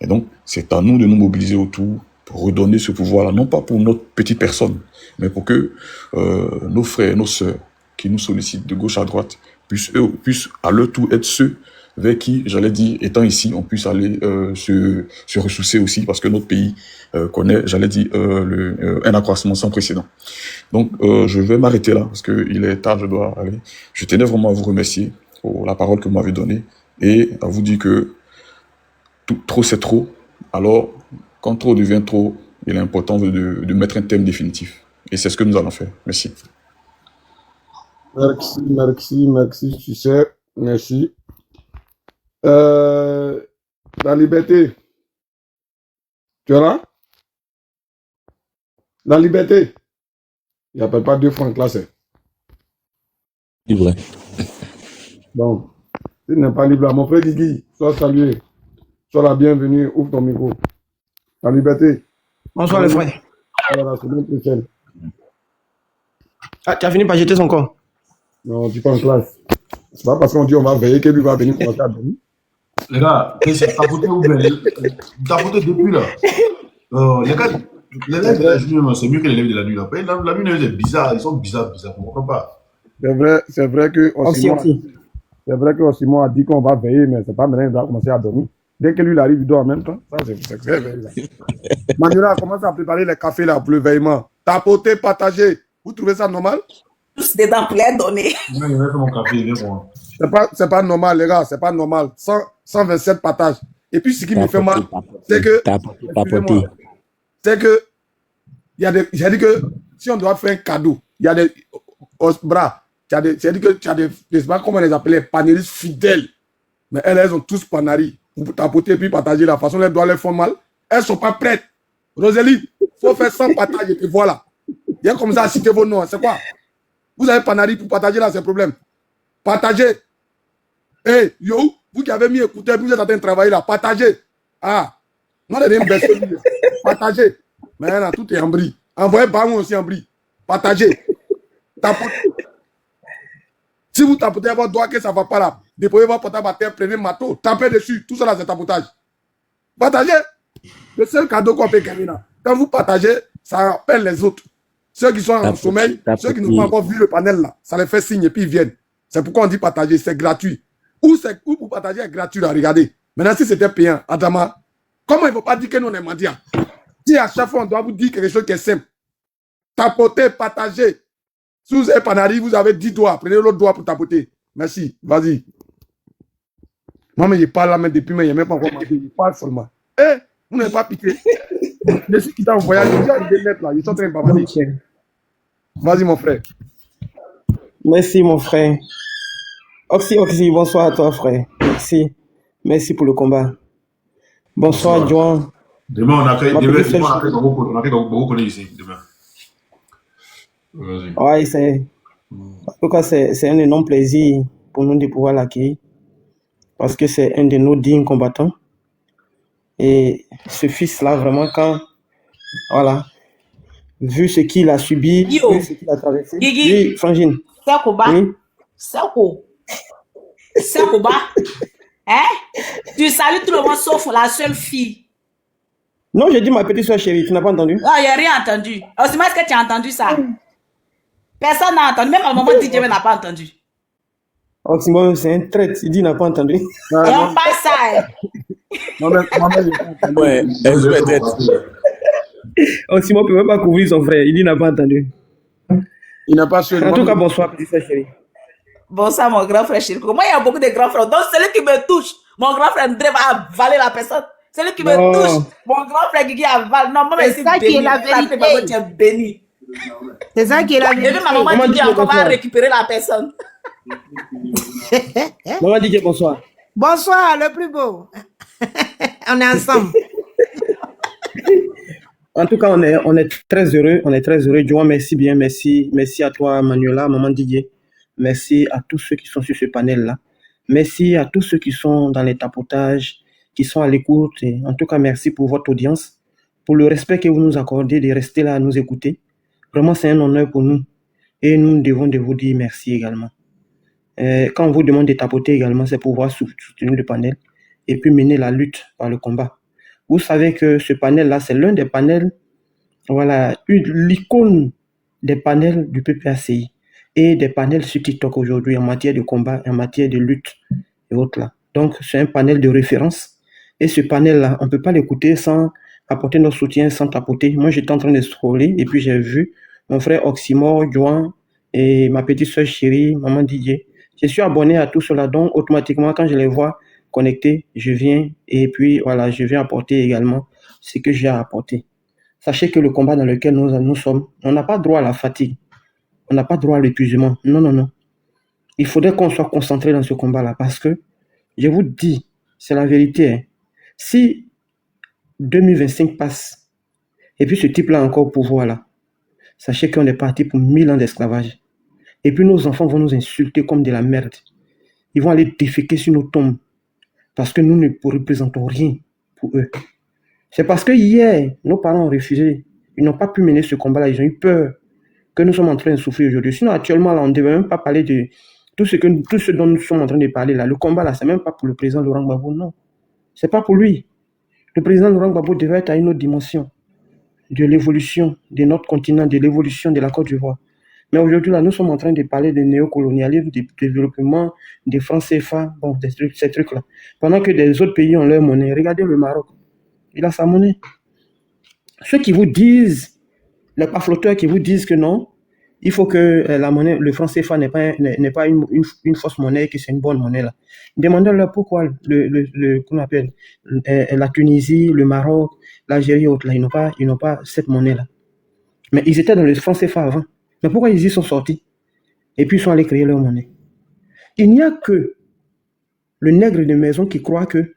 Et donc, c'est à nous de nous mobiliser autour pour redonner ce pouvoir-là, non pas pour notre petite personne, mais pour que nos frères, nos sœurs qui nous sollicitent de gauche à droite puissent à leur tour être ceux vers qui, j'allais dire, étant ici, on puisse aller se ressourcer aussi, parce que notre pays connaît, j'allais dire, un accroissement sans précédent. Donc, je vais m'arrêter là, parce qu'il est tard, je dois aller. Je tenais vraiment à vous remercier pour la parole que vous m'avez donnée, et à vous dire que trop c'est trop. Alors, quand trop devient trop, il est important de mettre un thème définitif. Et c'est ce que nous allons faire. Merci. Merci, tu sais. Merci. La liberté. Tu es là? La liberté. Il n'y a pas deux fois en classe. Libre. Donc, tu n'es pas libre. Mon frère Guigui, sois salué. Sois la bienvenue. Ouvre ton micro. La liberté. Bonsoir les frères. Voilà, c'est bien spécial. Ah, tu as fini par jeter son corps. Non, tu es pas en classe. C'est pas parce qu'on dit on va veiller que lui va venir commencer à dormir. Les gars, c'est tapoté ou bien tapoté depuis là. Les gars, l'élève de la journée, c'est mieux que l'élève de la nuit. Là. La nuit, c'est bizarre, ils sont bizarres, on ne comprend pas. C'est vrai que Simon a dit qu'on va veiller, mais c'est pas maintenant qu'il doit commencer à dormir. Dès que lui il arrive, il dort en même temps. Ça, c'est très vrai. Manuela commence à préparer les cafés là pour le veillement. Tapoter, partager. Vous trouvez ça normal? Tous dedans pour les donner. Moi, je vais faire mon café, viens pour moi. C'est pas normal, les gars. C'est pas normal. 127 partages. Et puis, ce qui me fait mal, c'est que. C'est que. J'ai dit que si on doit faire un cadeau, il y a des. Bras. J'ai dit que tu as des. Je ne sais pas comment on les appelle, les panélistes fidèles. Mais elles ont tous panari. Pour tapoter et puis partager la façon, elles doivent les faire mal. Elles ne sont pas prêtes. Rosélie, il faut faire 100 partages et puis voilà. Il y a comme ça à citer vos noms. C'est quoi? Vous avez panari pour partager là, c'est le problème. Partagez. Hey, yo, vous qui avez mis écouteur, vous êtes en train de travailler là, partagez. Ah, moi, je n'ai baissé. Partagez. Mais là, tout est en bris. Envoyez par moi aussi en bris. Partagez. Tapotez. Si vous tapotez votre doigt que ça ne va pas là, déployez votre portable à terre, prenez le marteau, tapez dessus. Tout ça là, c'est tapotage. Partagez. Le seul cadeau qu'on peut gagner là. Quand vous partagez, ça rappelle les autres. Ceux qui sont en sommeil, ceux qui n'ont pas encore vu le panel là, ça les fait signe et puis ils viennent. C'est pourquoi on dit partager, c'est gratuit. Ou pour partager est gratuit là, regardez. Maintenant, si c'était payant, Adama, comment il ne faut pas dire que nous on est mendiants? Si à chaque fois on doit vous dire quelque chose qui est simple, tapoter, partager. Si vous êtes panari, vous avez 10 doigts, prenez l'autre doigt pour tapoter. Merci, vas-y. Moi, mais je parle là, mais depuis, mais il n'y a même pas encore mangé, je parle seulement. Eh, vous n'avez pas piqué. Je suis quitté en voyage, ils sont en train de bavarder. Vas-y, mon frère. Merci, mon frère. Oxy, bonsoir à toi, frère. Merci pour le combat. Bonsoir, Joan. Demain, on accueille beaucoup ici. Demain. Ouais, en tout cas, c'est un énorme plaisir pour nous de pouvoir l'accueillir parce que c'est un de nos dignes combattants. Et ce fils-là, vraiment, voilà, vu ce qu'il a subi, Yo. vu ce qu'il a traversé. Guigui. Oui, Frangine. Sekoba. Oui. Sekoba. Hein? Tu salues tout le monde sauf la seule fille. Non, j'ai dit ma petite soeur chérie, tu n'as pas entendu? Ah, il n'y a rien entendu. Osima, est-ce que tu as entendu ça? Personne n'a entendu. Même ma maman DJ n'a pas entendu. Oxymore, c'est un traître. Il dit qu'il n'a pas entendu. Et on passe ça. Hein. Ouais, elle peut être. Oxymore ne peut même pas couvrir son frère. Il dit qu'il n'a pas entendu. Il n'a pas su. En tout cas, bonsoir, petite soeur chérie. Bonsoir, mon grand frère chéri. Moi, il y a beaucoup de grands frères. Donc, celui qui me touche, mon grand frère André va avaler la personne. Celui qui me touche, mon grand frère Guigui avale. Non, moi, C'est ça qui est la vérité. Tu es béni. C'est ça qui est la Et puis, vérité. ma maman Maman dit dit encore va bonsoir. récupérer la personne. Maman dit bonsoir. Bonsoir, le plus beau. On est ensemble. En tout cas, on est très heureux. On est très heureux. Joan, merci bien. Merci à toi, Manuela, maman Didier. Merci à tous ceux qui sont sur ce panel-là. Merci à tous ceux qui sont dans les tapotages, qui sont à l'écoute. Et en tout cas, merci pour votre audience, pour le respect que vous nous accordez de rester là à nous écouter. Vraiment, c'est un honneur pour nous. Et nous devons de vous dire merci également. Quand on vous demande de tapoter également, c'est pour pouvoir soutenir le panel et puis mener la lutte par le combat. Vous savez que ce panel-là, c'est l'un des panels, voilà, l'icône des panels du PPACI et des panels sur TikTok aujourd'hui en matière de combat, en matière de lutte et autres là. Donc, c'est un panel de référence. Et ce panel-là, on ne peut pas l'écouter sans apporter notre soutien, sans tapoter. Moi, j'étais en train de scroller et puis j'ai vu mon frère Oxymore, Joan et ma petite soeur chérie, maman Didier. Je suis abonné à tout cela, donc automatiquement, quand je les vois connectés, je viens et puis voilà, je viens apporter également ce que j'ai à apporter. Sachez que le combat dans lequel nous sommes, on n'a pas droit à la fatigue, on n'a pas droit à l'épuisement. Non, non, non. Il faudrait qu'on soit concentré dans ce combat-là parce que, je vous dis, c'est la vérité. Hein. Si 2025 passe et puis ce type-là a encore au pouvoir là, sachez qu'on est parti pour 1000 ans d'esclavage. Et puis nos enfants vont nous insulter comme de la merde. Ils vont aller déféquer sur nos tombes parce que nous ne représentons rien pour eux. C'est parce que hier, nos parents ont refusé. Ils n'ont pas pu mener ce combat-là. Ils ont eu peur que nous sommes en train de souffrir aujourd'hui. Sinon, actuellement, là, on ne devait même pas parler de tout ce dont nous sommes en train de parler là. Le combat, là, c'est même pas pour le président Laurent Gbagbo, non. C'est pas pour lui. Le président Laurent Gbagbo devait être à une autre dimension de l'évolution de notre continent, de l'évolution de la Côte d'Ivoire. Mais aujourd'hui, là, nous sommes en train de parler de néocolonialisme, de développement, des francs CFA, bon, ces trucs-là. Pendant que des autres pays ont leur monnaie. Regardez le Maroc. Il a sa monnaie. Ceux qui vous disent, les pafloteurs qui vous disent que non, il faut que la monnaie, le franc CFA n'est pas une fausse monnaie, que c'est une bonne monnaie, là. Demandez-leur pourquoi qu'on appelle, la Tunisie, le Maroc, l'Algérie et autres, là, ils n'ont pas cette monnaie-là. Mais ils étaient dans le franc CFA avant. Mais pourquoi ils y sont sortis? Et puis ils sont allés créer leur monnaie. Il n'y a que le nègre de maison qui croit que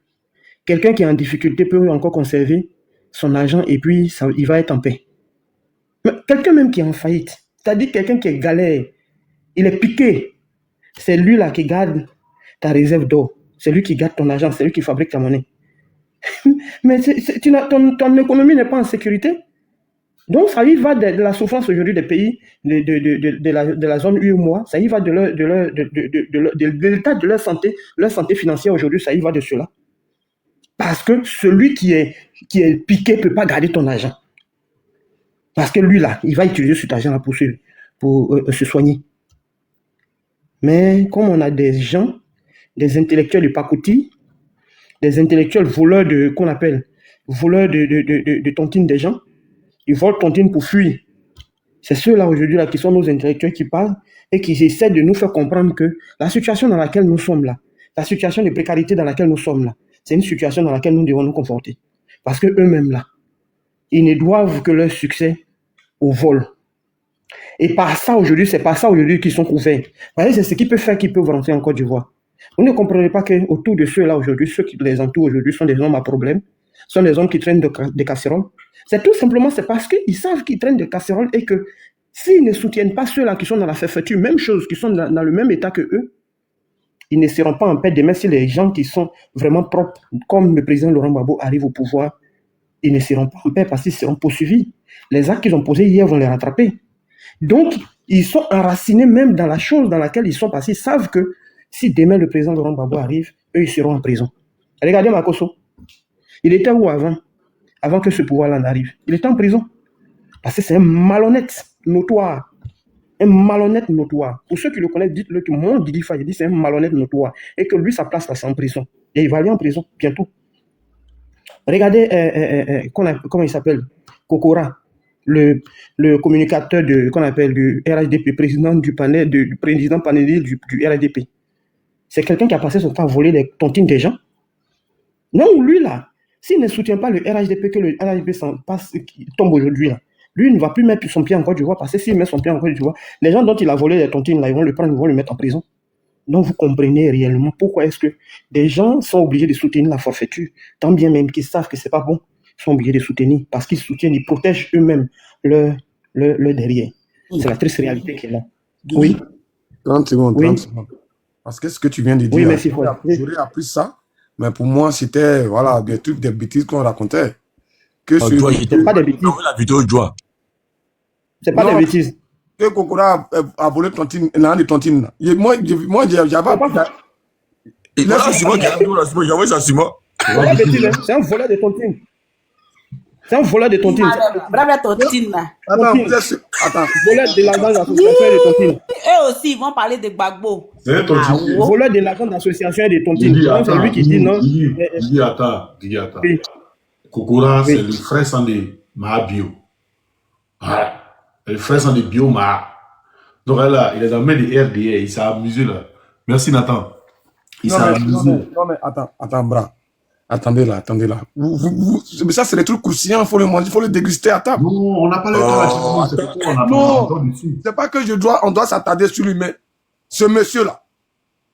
quelqu'un qui est en difficulté peut encore conserver son argent et puis il va être en paix. Mais quelqu'un même qui est en faillite, c'est-à-dire quelqu'un qui est galère, il est piqué, c'est lui là qui garde ta réserve d'or, c'est lui qui garde ton argent, c'est lui qui fabrique ta monnaie. Mais ton économie n'est pas en sécurité. Donc, ça y va de la souffrance aujourd'hui des pays de la zone UEMOA, ça y va de l'état de leur santé financière aujourd'hui, ça y va de cela. Parce que celui qui est piqué ne peut pas garder ton argent. Parce que lui, là, il va utiliser cet argent-là pour se soigner. Mais comme on a des gens, des intellectuels de pacotille, des intellectuels voleurs voleurs de tontines des gens, ils volent tontines pour fuir. C'est ceux-là aujourd'hui là, qui sont nos intellectuels qui parlent et qui essaient de nous faire comprendre que la situation dans laquelle nous sommes là, la situation de précarité dans laquelle nous sommes là, c'est une situation dans laquelle nous devons nous conforter. Parce qu'eux-mêmes là, ils ne doivent que leur succès au vol. Et par ça aujourd'hui, c'est par ça aujourd'hui qu'ils sont couverts. Vous voyez, c'est ce qui peut faire qu'ils peuvent rentrer en Côte d'Ivoire. Vous ne comprenez pas qu'autour de ceux-là aujourd'hui, ceux qui les entourent aujourd'hui sont des hommes à problème, sont des hommes qui traînent des casseroles. C'est tout simplement, c'est parce qu'ils savent qu'ils traînent des casseroles et que s'ils ne soutiennent pas ceux-là qui sont dans la fermeture, même chose, qui sont dans le même état que eux, ils ne seront pas en paix demain si les gens qui sont vraiment propres, comme le président Laurent Gbagbo, arrivent au pouvoir. Ils ne seront pas en paix parce qu'ils seront poursuivis. Les actes qu'ils ont posés hier vont les rattraper. Donc, ils sont enracinés même dans la chose dans laquelle ils sont parce qu'ils savent que si demain le président Laurent Gbagbo arrive, eux, ils seront en prison. Regardez Makosso. Il était où avant que ce pouvoir-là n'arrive? Il était en prison. Parce que c'est un malhonnête notoire. Un malhonnête notoire. Pour ceux qui le connaissent, dites-le que mon Didi Faye dit c'est un malhonnête notoire. Et que lui, sa place, là, c'est en prison. Et il va aller en prison bientôt. Regardez, comment il s'appelle? Kokora, le communicateur qu'on appelle du RHDP, président du panel, du président panéliste du RHDP. C'est quelqu'un qui a passé son temps à voler les tontines des gens. Non, lui, là, s'il ne soutient pas le RHDP, que le RHDP tombe aujourd'hui, là, lui, il ne va plus mettre son pied en Côte d'Ivoire parce que s'il met son pied en Côte d'Ivoire, les gens dont il a volé les tontines, là, ils vont le prendre, ils vont le mettre en prison. Donc, vous comprenez réellement pourquoi est-ce que des gens sont obligés de soutenir la forfaiture, tant bien même qu'ils savent que c'est pas bon, ils sont obligés de soutenir parce qu'ils soutiennent, ils protègent eux-mêmes leur derrière. C'est la triste réalité qui est là. Oui. 30 secondes, Oui. 30 secondes. Parce que ce que tu viens de dire, Oui, merci. j'aurais appris ça, mais pour moi, c'était voilà, des trucs, des bêtises qu'on racontait. Que C'est pas des bêtises. La vidéo de joie. C'est pas Non. des bêtises. Que Kokora a volé tontine, l'un des tontines. là. Moi, j'avais Et voilà, c'est moi qui j'ai envoyé ça sur moi. C'est pas des bêtises, hein. C'est un voleur de tontines. C'est un voleur de tontines. Bravo, tontine là. Attends, vous êtes sûr? Attends. Voleur de l'argent d'association et de tontines. Eux aussi, ils vont parler de Gbagbo. C'est un tontine. Voleur de l'argent d'association et de tontines. Didi, Donc, c'est lui qui dit non. Didi, attends. Oui. Kokora, Oui. c'est le frère sans des Mahabio. Ah, le frère sans des Bio Maha. Donc là, il est dans le main des RDA, il s'est amusé là. Merci Nathan. Il s'est amusé. Non, mais attends, bras. Attendez là. Mais ça, c'est des trucs croustillants, il faut le manger, il faut le déguster à table. Non, on n'a pas le temps là. C'est pourquoi on a Non. pas le temps dessus. C'est pas que on doit s'attarder sur lui, mais ce monsieur-là.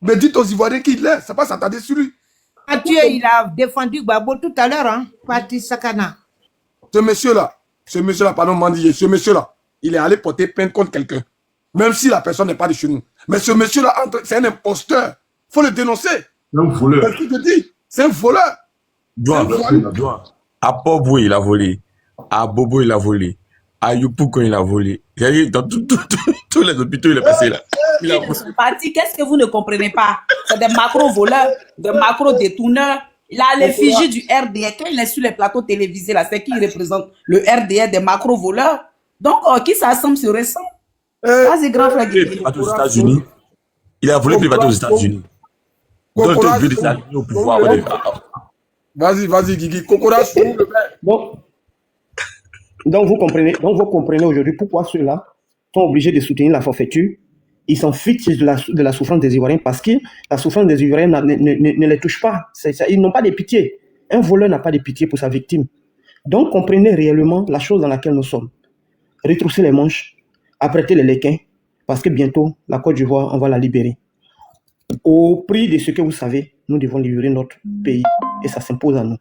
Mais dites aux Ivoiriens qui il est, c'est pas s'attarder sur lui. Mathieu, il a défendu Gbagbo tout à l'heure, hein. Parti Sakana. Ce monsieur-là, pardon, Mandier, ce monsieur-là, il est allé porter plainte contre quelqu'un. Même si la personne n'est pas de chez nous. Mais ce monsieur-là, c'est un imposteur. Faut le dénoncer. C'est un voleur. C'est ce que je dis. C'est un voleur. À Pobo, il a volé. À Bobo, il a volé. À Youpouko, il a volé. Dans tous les hôpitaux, il est passé là. Il a volé. Parti, qu'est-ce que vous ne comprenez pas? C'est des macro-voleurs, des macro-détourneurs. Il a l'effigie du RDA. Quand il est sur les plateaux télévisés, là, c'est qui représente le RDA des macro-voleurs. Donc, qui s'assemble se ressemble. Vas-y, grand frère. Il va aux États-Unis. Il a volé, puis il va aux États-Unis. Donc, il est obligé de s'aligner au pouvoir. Vas-y, Guigui. Kokora, Donc, vous comprenez aujourd'hui pourquoi ceux-là sont obligés de soutenir la forfaiture. Ils s'en fichent de la souffrance des Ivoiriens parce que la souffrance des Ivoiriens ne les touche pas. Ils n'ont pas de pitié. Un voleur n'a pas de pitié pour sa victime. Donc, comprenez réellement la chose dans laquelle nous sommes. Retrousser les manches, apprêter les léquins, parce que bientôt, la Côte d'Ivoire, on va la libérer. Au prix de ce que vous savez, nous devons libérer notre pays et ça s'impose à nous.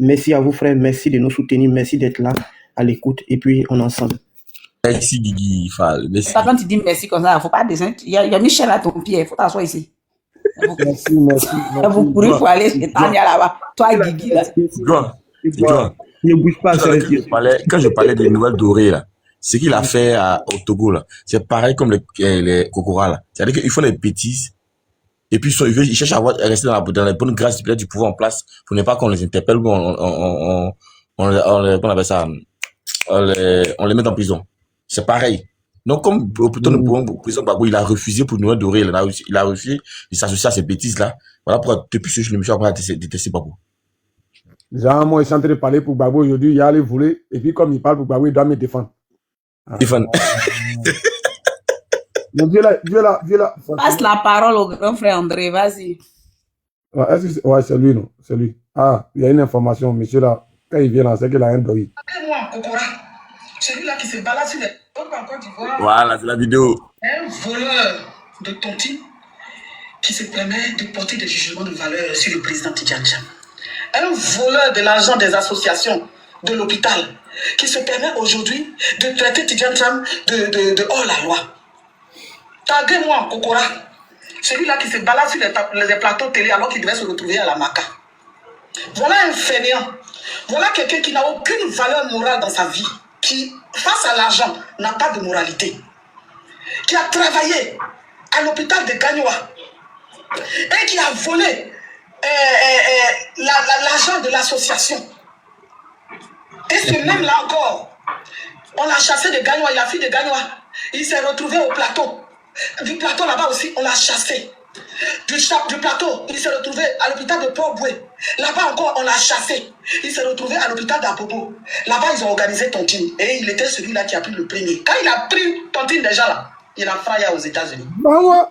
Merci à vous, frères. Merci de nous soutenir. Merci d'être là à l'écoute et puis on est ensemble. Merci, Guigui. Merci. Quand tu dis merci comme ça, il ne faut pas descendre. Il y a Michel à ton pied. Il faut t'asseoir ici. Merci. Vous courez pour aller chez Tania là-bas. Toi, Guigui, là. Ne bouge pas. Quand je parlais des nouvelles dorées, là, ce qu'il a fait au Togo, là, c'est pareil comme les Kokora, là. C'est-à-dire qu'ils font des bêtises. Et puis, ils cherchent à rester dans la bonne grâce du pouvoir en place pour ne pas qu'on les interpelle ou on appelle ça, on les met en prison. C'est pareil. Donc, comme le président Gbagbo, il a refusé pour Noël Doré, il a refusé de s'associer à ces bêtises-là. Voilà pourquoi, depuis ce jour, je me suis appris à détester Gbagbo. Genre, moi, je suis en train de parler pour Gbagbo aujourd'hui, il a allé voler, et puis comme il parle pour Gbagbo, il doit me défendre. Défendre. Donc, Dieu là. Passe la parole au grand frère André, vas-y. Ouais, c'est lui, non? C'est lui. Ah, il y a une information, monsieur là, quand il vient là, c'est qu'il a un bruit. Celui-là qui se balade sur les côtes en Côte d'Ivoire. Voilà, c'est la vidéo. Un voleur de tontine qui se permet de porter des jugements de valeur sur le président Tidjane Cham. Un voleur de l'argent des associations, de l'hôpital, qui se permet aujourd'hui de traiter Tidjane Cham de hors la loi. Taguez-moi, Kokora. celui-là qui se balade sur les plateaux télé alors qu'il devait se retrouver à la Maca. Voilà un fainéant. Voilà quelqu'un qui n'a aucune valeur morale dans sa vie, qui, face à l'argent, n'a pas de moralité, qui a travaillé à l'hôpital de Gagnoa et qui a volé l'argent de l'association. Et ce même-là encore, on l'a chassé de Gagnoa, il a fui de Gagnoa. Il s'est retrouvé au plateau. Du plateau là-bas aussi, on l'a chassé. Du plateau, il s'est retrouvé à l'hôpital de Port-Boué. Là-bas encore, on l'a chassé. Il s'est retrouvé à l'hôpital d'Apopo. Là-bas, ils ont organisé Tontine. Et il était celui-là qui a pris le premier. Quand il a pris Tontine déjà là, il a frappé aux États-Unis. Bah ouais.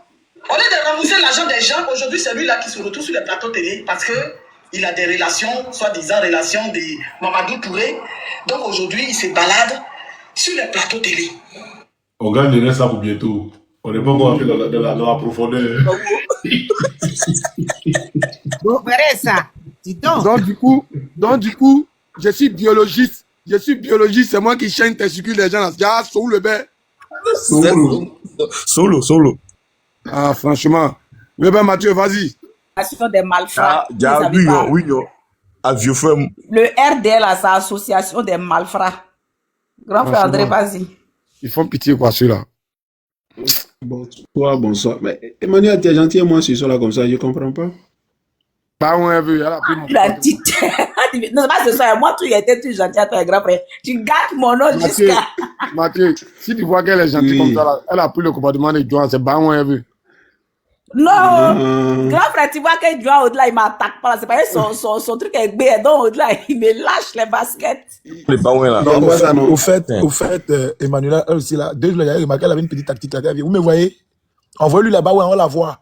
Au lieu de rembourser l'argent des gens, aujourd'hui, c'est lui là qui se retrouve sur les plateaux télé parce que il a des relations, soi-disant relations de Mamadou Touré. Donc aujourd'hui, il se balade sur les plateaux télé. On gagne ça pour bientôt. On n'est pas encore dans la profondeur. Vous verrez ça. Dis donc. Donc, du coup, je suis biologiste. C'est moi qui chaîne testicule des gens là. Ah, sous le bain. Solo. Ah, franchement. Mais ben, Mathieu, vas-y. Association des malfrats. Oui, à vieux frère. Le RDL, c'est l'association des malfrats. Grand frère André, vas-y. Ils font pitié, quoi, celui-là. Bonsoir. Mais Emmanuel, t'es gentil et moi, je suis là comme ça, je comprends pas. Pas on a vu, elle a pris mon La petite. Non, c'est pas ce soir. Moi, tu étais tout gentil à toi, grand frère. Tu gâtes mon nom jusqu'à. Mathieu, si tu vois qu'elle est gentille comme ça, là, elle a pris le comportement de Joan, c'est pas on a vu. Non, grand frère, tu vois que Joan au-delà, il m'attaque pas. C'est pas son truc est bé, donc au-delà, il me lâche les baskets. Les baouins là. Non, au fait, Emmanuel, elle aussi là, deux jours, il a remarqué, elle avait une petite tactique là. Vous me voyez? Envoyez-lui la baouin, on la voit.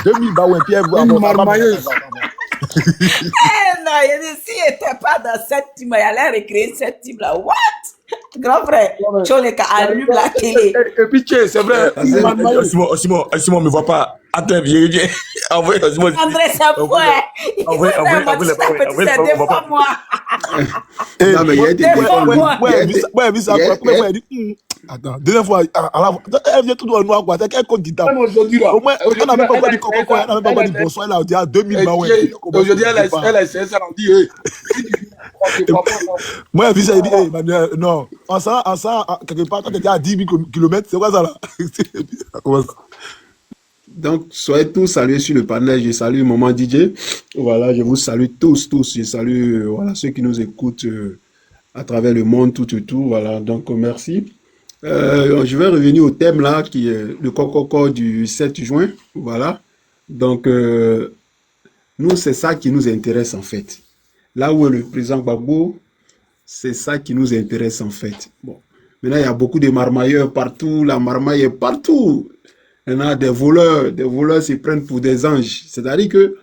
2000 baouins, puis elle voit. Une marmailleuse. Non, s'il n'était pas dans cette team, il allait recréer cette team là. What? Grand frère, Choleka allume la télé. Et puis, c'est vrai. Simon, me voit pas. Attends, viens. Envoyez Simon. André, c'est fouet. Envoyez moi. Non, mais il y a des Attends, deuxième fois, elle vient tout droit noir, quoi. C'est quel compte qui tape? Au moins, on n'a même pas dit coco, on n'a même pas dit bonsoir, elle a dit à 2000 baouins. Aujourd'hui, elle a essayé ça, on dit, moi, elle dit, Emmanuel, non, on sent, quelque part, quand tu es à 10 000 km, c'est quoi ça là? Donc, soyez tous salués sur le panel. Je salue Maman DJ. Voilà, je vous salue tous. Je salue voilà, ceux qui nous écoutent à travers le monde, tout. Voilà, donc merci. Je vais revenir au thème là, qui est le Coco du 7 juin. Voilà. Donc, nous, c'est ça qui nous intéresse en fait. Là où est le président Gbagbo, c'est ça qui nous intéresse en fait. Bon. Maintenant, il y a beaucoup de marmailleurs partout. La marmaille est partout. Il y en a des voleurs se prennent pour des anges. C'est-à-dire que